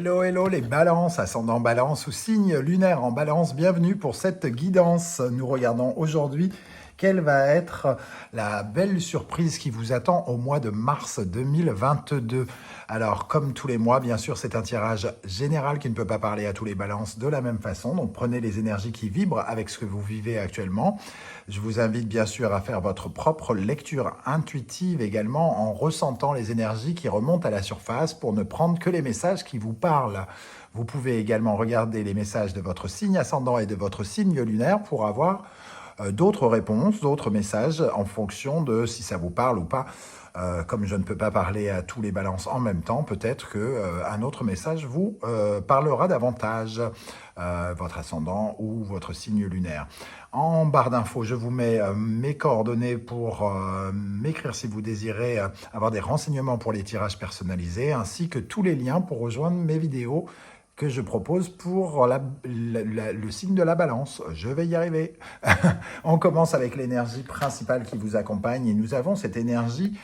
Hello, hello les balances, ascendant balance ou signe lunaire en balance, bienvenue pour cette guidance. Nous regardons aujourd'hui quelle va être la belle surprise qui vous attend au mois de mars 2022. Alors, comme tous les mois, bien sûr, c'est un tirage général qui ne peut pas parler à tous les balances de la même façon. Donc, prenez les énergies qui vibrent avec ce que vous vivez actuellement. Je vous invite bien sûr à faire votre propre lecture intuitive également en ressentant les énergies qui remontent à la surface pour ne prendre que les messages qui vous parlent. Vous pouvez également regarder les messages de votre signe ascendant et de votre signe lunaire pour avoir d'autres réponses, d'autres messages en fonction de si ça vous parle ou pas. Comme je ne peux pas parler à tous les balances en même temps, peut-être qu'un autre message vous parlera davantage, votre ascendant ou votre signe lunaire. En barre d'infos, je vous mets mes coordonnées pour m'écrire si vous désirez avoir des renseignements pour les tirages personnalisés, ainsi que tous les liens pour rejoindre mes vidéos que je propose pour le signe de la balance. Je vais y arriver. On commence avec l'énergie principale qui vous accompagne et nous avons cette énergie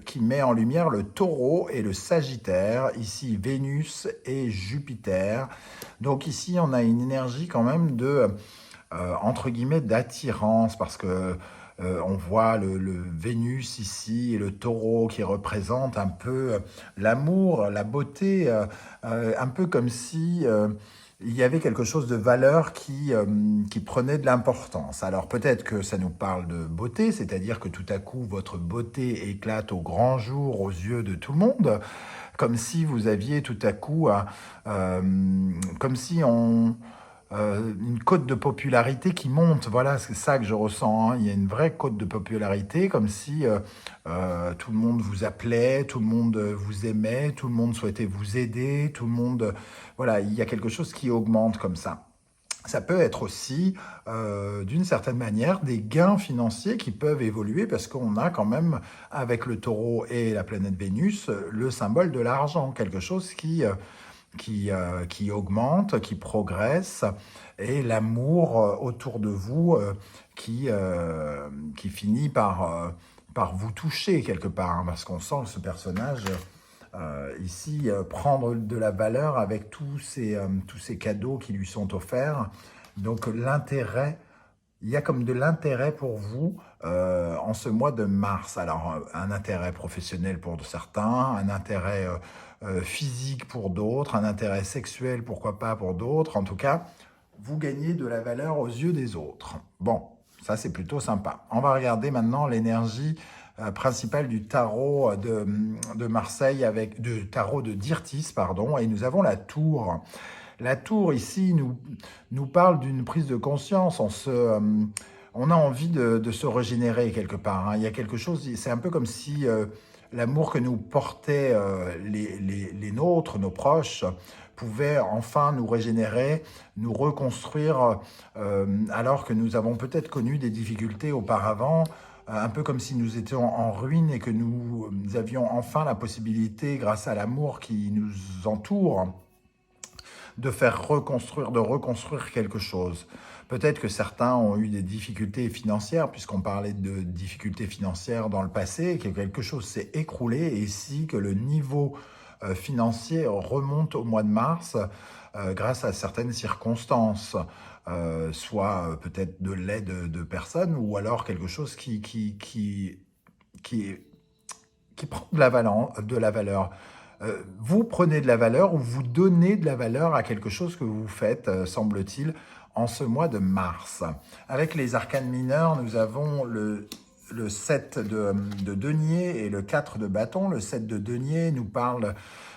qui met en lumière le taureau et le sagittaire, ici Vénus et Jupiter. Donc ici on a une énergie quand même de, entre guillemets, d'attirance parce que on voit le Vénus ici et le taureau qui représente un peu l'amour, la beauté, un peu comme si il y avait quelque chose de valeur qui prenait de l'importance. Alors peut-être que ça nous parle de beauté, c'est-à-dire que tout à coup votre beauté éclate au grand jour aux yeux de tout le monde, comme si vous aviez tout à coup, comme si une cote de popularité qui monte. Voilà, c'est ça que je ressens, hein. Il y a une vraie cote de popularité, comme si tout le monde vous appelait, tout le monde vous aimait, tout le monde souhaitait vous aider, tout le monde... Voilà, il y a quelque chose qui augmente comme ça. Ça peut être aussi, d'une certaine manière, des gains financiers qui peuvent évoluer parce qu'on a quand même, avec le taureau et la planète Vénus, le symbole de l'argent, quelque chose qui augmente, qui progresse, et l'amour autour de vous qui finit par vous toucher quelque part, hein, parce qu'on sent que ce personnage ici prendre de la valeur avec tous ces cadeaux qui lui sont offerts. Donc l'intérêt, il y a comme de l'intérêt pour vous en ce mois de mars. Alors, un intérêt professionnel pour certains, un intérêt physique pour d'autres, un intérêt sexuel, pourquoi pas, pour d'autres. En tout cas, vous gagnez de la valeur aux yeux des autres. Bon, ça c'est plutôt sympa. On va regarder maintenant l'énergie principale du tarot de Marseille, du tarot de Dirtis, pardon, et nous avons la tour. La tour, ici, nous parle d'une prise de conscience. On a envie de se régénérer quelque part, hein. Il y a quelque chose, c'est un peu comme si l'amour que nous portaient les nôtres, nos proches, pouvait enfin nous régénérer, nous reconstruire, alors que nous avons peut-être connu des difficultés auparavant, un peu comme si nous étions en ruine et que nous avions enfin la possibilité, grâce à l'amour qui nous entoure, de reconstruire quelque chose. Peut-être que certains ont eu des difficultés financières, puisqu'on parlait de difficultés financières dans le passé, que quelque chose s'est écroulé, et ici que le niveau financier remonte au mois de mars grâce à certaines circonstances, soit peut-être de l'aide de personnes, ou alors quelque chose qui, qui prend de la valeur. Vous prenez de la valeur ou vous donnez de la valeur à quelque chose que vous faites, semble-t-il, en ce mois de mars. Avec les arcanes mineurs, nous avons le 7 de denier et le 4 de bâton. Le 7 de denier nous parle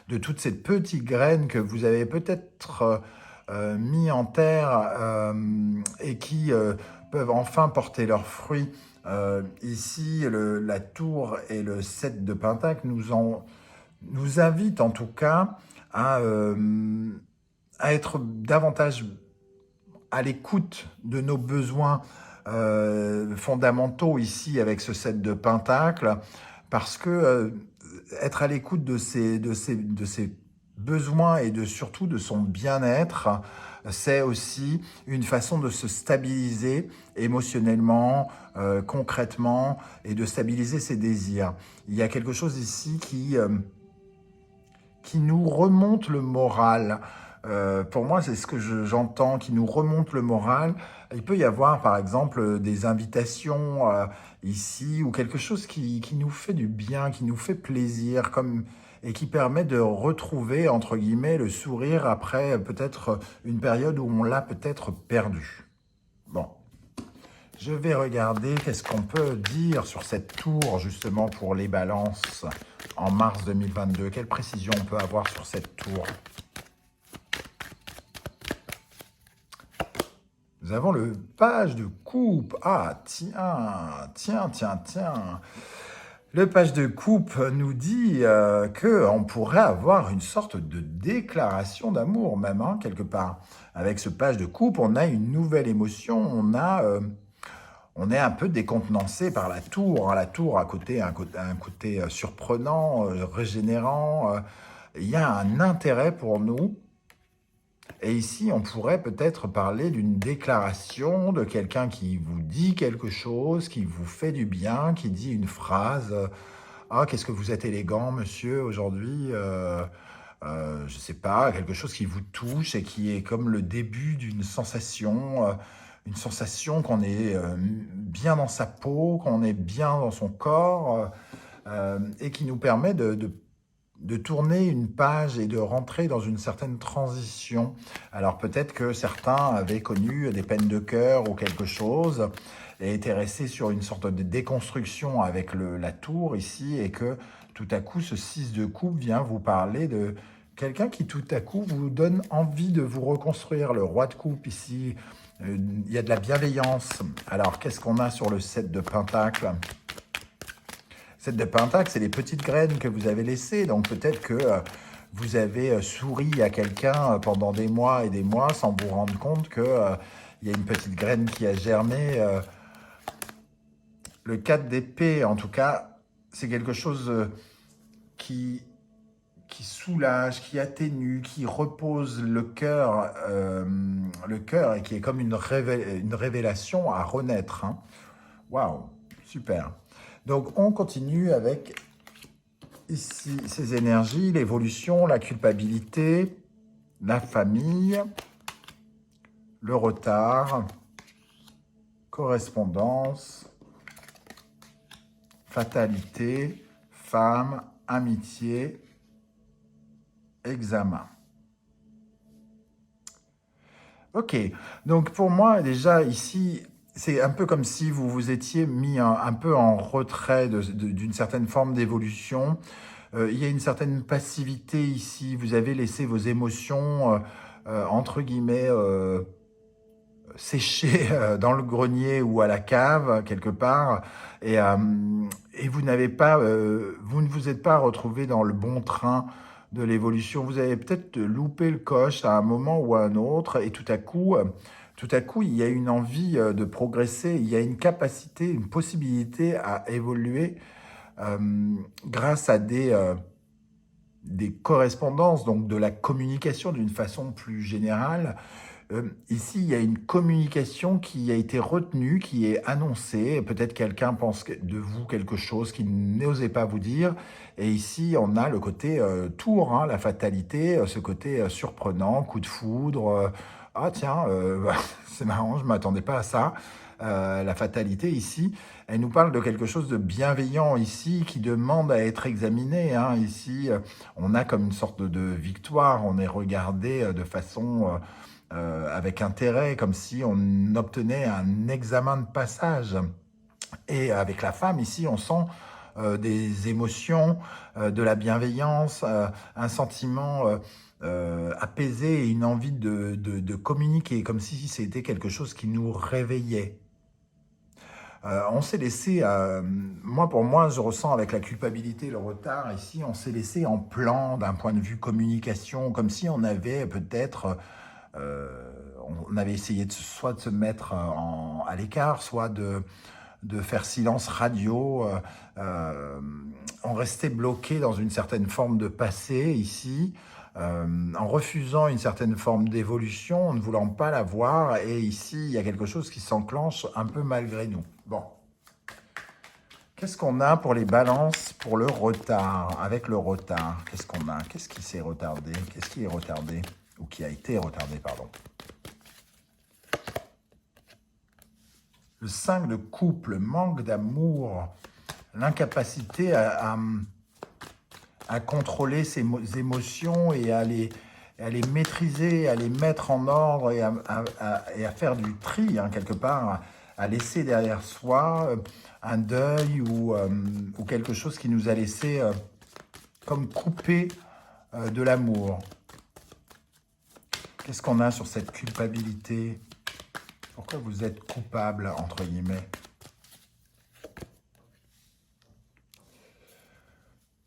de toutes ces petites graines que vous avez peut-être mis en terre et qui peuvent enfin porter leurs fruits. Ici, la tour et le 7 de pentacle nous invitent en tout cas à être davantage à l'écoute de nos besoins fondamentaux ici avec ce 7 de pentacle, parce que être à l'écoute de ces besoins et surtout de son bien-être, c'est aussi une façon de se stabiliser émotionnellement, concrètement, et de stabiliser ses désirs. Il y a quelque chose ici qui nous remonte le moral. Pour moi, c'est ce que j'entends, qui nous remonte le moral. Il peut y avoir, par exemple, des invitations ici ou quelque chose qui nous fait du bien, qui nous fait plaisir, et qui permet de retrouver, entre guillemets, le sourire après peut-être une période où on l'a peut-être perdu. Bon, je vais regarder qu'est-ce qu'on peut dire sur cette tour, justement, pour les balances en mars 2022. Quelle précision on peut avoir sur cette tour? Nous avons le page de coupe. Ah, tiens. Le page de coupe nous dit qu'on pourrait avoir une sorte de déclaration d'amour même, hein, quelque part. Avec ce page de coupe, on a une nouvelle émotion, on est un peu décontenancé par la tour. Hein. La tour a un côté surprenant, régénérant. Il y a un intérêt pour nous. Et ici, on pourrait peut-être parler d'une déclaration de quelqu'un qui vous dit quelque chose, qui vous fait du bien, qui dit une phrase. Ah, qu'est-ce que vous êtes élégant, monsieur, aujourd'hui. Je ne sais pas, quelque chose qui vous touche et qui est comme le début d'une une sensation qu'on est bien dans sa peau, qu'on est bien dans son corps, et qui nous permet de tourner une page et de rentrer dans une certaine transition. Alors peut-être que certains avaient connu des peines de cœur ou quelque chose et étaient restés sur une sorte de déconstruction avec la tour ici, et que tout à coup ce 6 de coupe vient vous parler de quelqu'un qui tout à coup vous donne envie de vous reconstruire. Le roi de coupe ici, il y a de la bienveillance. Alors qu'est-ce qu'on a sur le 7 de pentacle? 7 de pentacle, c'est les petites graines que vous avez laissées. Donc peut-être que vous avez souri à quelqu'un pendant des mois et des mois sans vous rendre compte qu'il y a une petite graine qui a germé. Le 4 d'épée, en tout cas, c'est quelque chose qui soulage, qui atténue, qui repose le cœur et qui est comme une révélation à renaître. Hein. Waouh, super. Donc, on continue avec ici ces énergies, l'évolution, la culpabilité, la famille, le retard, correspondance, fatalité, femme, amitié, examen. Ok, donc pour moi, déjà ici, c'est un peu comme si vous vous étiez mis un peu en retrait d'une certaine forme d'évolution. Il y a une certaine passivité ici. Vous avez laissé vos émotions, entre guillemets, sécher dans le grenier ou à la cave, quelque part. Et vous vous ne vous êtes pas retrouvé dans le bon train de l'évolution. Vous avez peut-être loupé le coche à un moment ou à un autre, et tout à coup, il y a une envie de progresser, il y a une capacité, une possibilité à évoluer grâce à des correspondances, donc de la communication d'une façon plus générale. Ici, il y a une communication qui a été retenue, qui est annoncée. Peut-être quelqu'un pense de vous quelque chose qu'il n'osait pas vous dire. Et ici, on a le côté tour, hein, la fatalité, ce côté surprenant, coup de foudre. Ah tiens, c'est marrant, je ne m'attendais pas à ça. La fatalité ici, elle nous parle de quelque chose de bienveillant ici, qui demande à être examiné. Hein. Ici, on a comme une sorte de victoire, on est regardé de façon... avec intérêt, comme si on obtenait un examen de passage. Et avec la femme, ici, on sent des émotions, de la bienveillance, un sentiment apaisé et une envie de communiquer, comme si c'était quelque chose qui nous réveillait. On s'est laissé, pour moi, je ressens avec la culpabilité, le retard, ici, on s'est laissé en plan d'un point de vue communication, comme si on avait peut-être... on avait essayé soit de se mettre à l'écart, soit de faire silence radio. On restait bloqué dans une certaine forme de passé ici, en refusant une certaine forme d'évolution, en ne voulant pas la voir. Et ici, il y a quelque chose qui s'enclenche un peu malgré nous. Bon. Qu'est-ce qu'on a pour les balances, pour le retard? Avec le retard, qu'est-ce qu'on a? Qu'est-ce qui s'est retardé? Qu'est-ce qui est retardé? Ou qui a été retardé, pardon. Le 5 de coupe, le manque d'amour, l'incapacité à contrôler ses émotions et à les maîtriser, à les mettre en ordre et à faire du tri, hein, quelque part, à laisser derrière soi un deuil ou quelque chose qui nous a laissé comme coupé de l'amour. Qu'est-ce qu'on a sur cette culpabilité? Pourquoi vous êtes coupable, entre guillemets?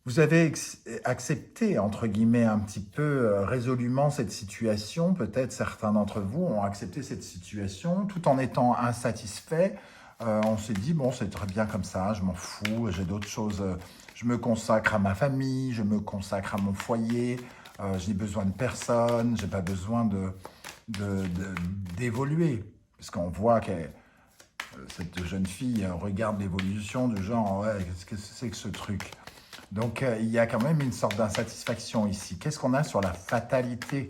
Vous avez accepté, entre guillemets, un petit peu résolument cette situation. Peut-être certains d'entre vous ont accepté cette situation tout en étant insatisfaits. On s'est dit, bon, c'est très bien comme ça, je m'en fous, j'ai d'autres choses. Je me consacre à ma famille, je me consacre à mon foyer, j'ai besoin de personne, j'ai pas besoin d'évoluer. Parce qu'on voit que cette jeune fille regarde l'évolution du genre, ouais, qu'est-ce que c'est que ce truc? Donc, il y a quand même une sorte d'insatisfaction ici. Qu'est-ce qu'on a sur la fatalité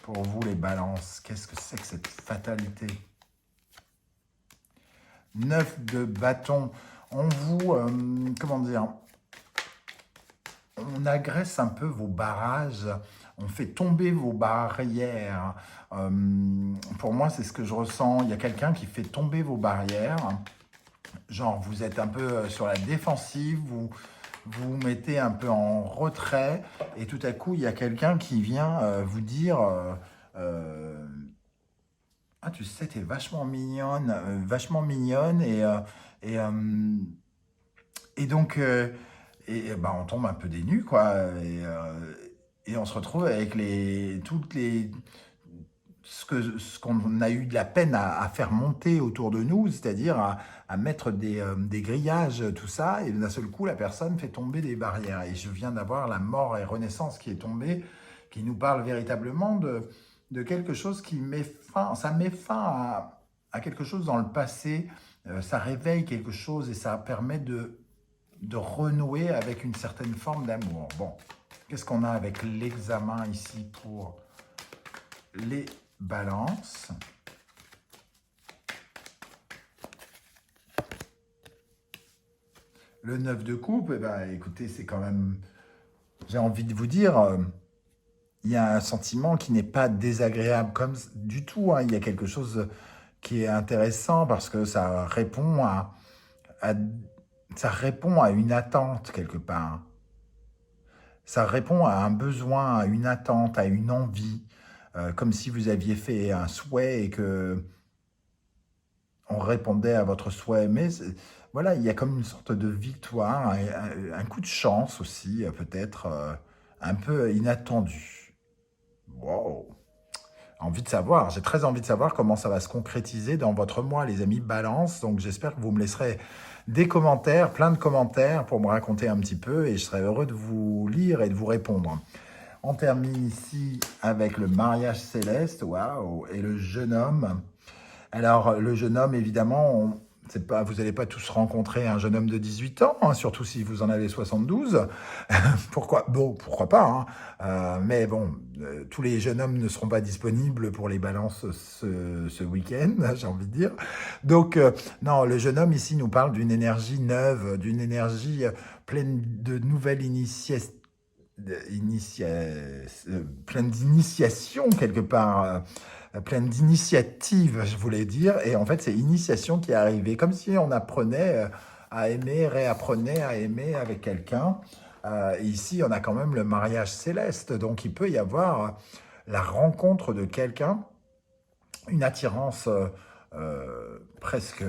pour vous, les balances? Qu'est-ce que c'est que cette fatalité? 9 de bâton. On vous, comment dire, on agresse un peu vos barrages, on fait tomber vos barrières. Pour moi, c'est ce que je ressens. Il y a quelqu'un qui fait tomber vos barrières. Genre, vous êtes un peu sur la défensive, vous vous mettez un peu en retrait et tout à coup, il y a quelqu'un qui vient vous dire ah, tu sais, t'es vachement mignonne et, euh, et donc, bah, on tombe un peu des nues, quoi, et on se retrouve avec ce qu'on a eu de la peine à faire monter autour de nous, c'est-à-dire à mettre des grillages, tout ça, et d'un seul coup, la personne fait tomber des barrières. Et je viens d'avoir la mort et renaissance qui est tombée, qui nous parle véritablement de quelque chose qui met fin, ça met fin à quelque chose dans le passé, ça réveille quelque chose et ça permet de renouer avec une certaine forme d'amour. Bon, qu'est-ce qu'on a avec l'examen ici pour les balances? Le 9 de coupe, eh ben, écoutez, c'est quand même... J'ai envie de vous dire, il y a un sentiment qui n'est pas désagréable comme du tout, hein. Il y a quelque chose qui est intéressant parce que à- ça répond à une attente quelque part. Ça répond à un besoin, à une attente, à une envie, comme si vous aviez fait un souhait et que on répondait à votre souhait. Mais voilà, il y a comme une sorte de victoire, un coup de chance aussi, peut-être un peu inattendu. Wow! Envie de savoir, j'ai très envie de savoir comment ça va se concrétiser dans votre mois, les amis Balance. Donc j'espère que vous me laisserez des commentaires, plein de commentaires pour me raconter un petit peu et je serai heureux de vous lire et de vous répondre. On termine ici avec le mariage céleste, waouh, et le jeune homme. Alors, le jeune homme, évidemment, c'est pas, vous n'allez pas tous rencontrer un jeune homme de 18 ans, hein, surtout si vous en avez 72. Pourquoi? Bon, pourquoi pas, hein. Mais bon, tous les jeunes hommes ne seront pas disponibles pour les balances ce week-end, j'ai envie de dire. Donc, non, le jeune homme ici nous parle d'une énergie neuve, d'une énergie pleine de nouvelles initiatives, pleine d'initiation quelque part, pleine d'initiatives, je voulais dire. Et en fait, c'est initiation qui est arrivée, comme si on apprenait à aimer, réapprenait à aimer avec quelqu'un. Ici, on a quand même le mariage céleste, donc il peut y avoir la rencontre de quelqu'un, une attirance presque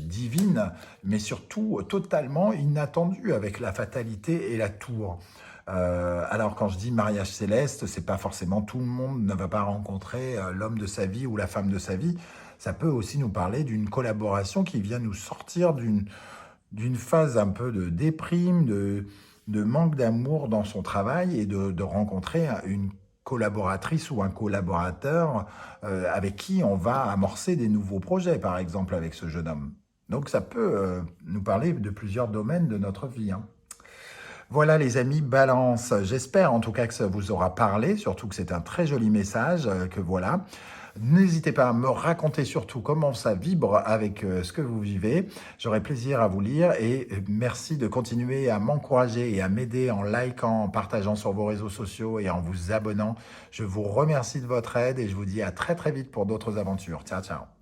divine, mais surtout totalement inattendue avec la fatalité et la tour. Alors quand je dis mariage céleste, c'est pas forcément tout le monde ne va pas rencontrer l'homme de sa vie ou la femme de sa vie. Ça peut aussi nous parler d'une collaboration qui vient nous sortir d'une phase un peu de déprime, de manque d'amour dans son travail et de rencontrer une collaboratrice ou un collaborateur avec qui on va amorcer des nouveaux projets, par exemple avec ce jeune homme. Donc ça peut nous parler de plusieurs domaines de notre vie, hein. Voilà les amis, Balance. J'espère en tout cas que ça vous aura parlé, surtout que c'est un très joli message, que voilà. N'hésitez pas à me raconter surtout comment ça vibre avec ce que vous vivez. J'aurai plaisir à vous lire et merci de continuer à m'encourager et à m'aider en likant, en partageant sur vos réseaux sociaux et en vous abonnant. Je vous remercie de votre aide et je vous dis à très très vite pour d'autres aventures. Ciao, ciao.